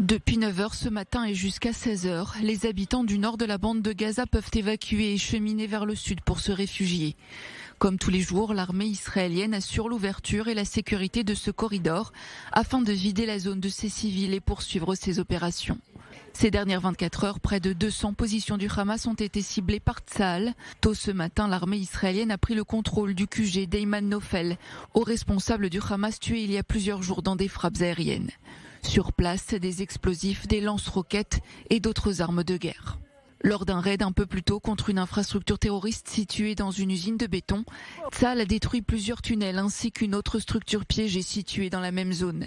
Depuis 9 heures ce matin et jusqu'à 16 heures, les habitants du nord de la bande de Gaza peuvent évacuer et cheminer vers le sud pour se réfugier. Comme tous les jours, l'armée israélienne assure l'ouverture et la sécurité de ce corridor afin de vider la zone de ses civils et poursuivre ses opérations. Ces dernières 24 heures, près de 200 positions du Hamas ont été ciblées par Tsahal. Tôt ce matin, l'armée israélienne a pris le contrôle du QG d'Eyman Nofel, au responsable du Hamas tué il y a plusieurs jours dans des frappes aériennes. Sur place, des explosifs, des lance-roquettes et d'autres armes de guerre. Lors d'un raid un peu plus tôt contre une infrastructure terroriste située dans une usine de béton, Tsahal a détruit plusieurs tunnels ainsi qu'une autre structure piégée située dans la même zone.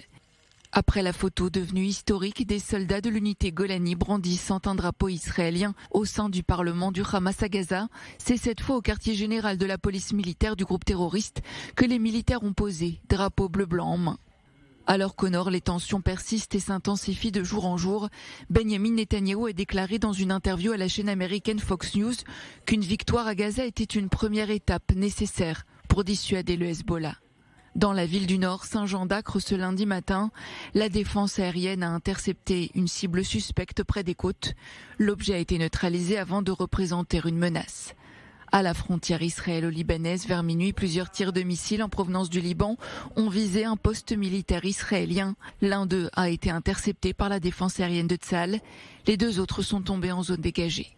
Après la photo devenue historique des soldats de l'unité Golani brandissant un drapeau israélien au sein du Parlement du Hamas à Gaza, c'est cette fois au quartier général de la police militaire du groupe terroriste que les militaires ont posé, drapeau bleu-blanc en main. Alors qu'au nord, les tensions persistent et s'intensifient de jour en jour, Benjamin Netanyahou a déclaré dans une interview à la chaîne américaine Fox News qu'une victoire à Gaza était une première étape nécessaire pour dissuader le Hezbollah. Dans la ville du Nord, Saint-Jean d'Acre, ce lundi matin, la défense aérienne a intercepté une cible suspecte près des côtes. L'objet a été neutralisé avant de représenter une menace. À la frontière israélo-libanaise, vers minuit, plusieurs tirs de missiles en provenance du Liban ont visé un poste militaire israélien. L'un d'eux a été intercepté par la défense aérienne de Tsahal. Les deux autres sont tombés en zone dégagée.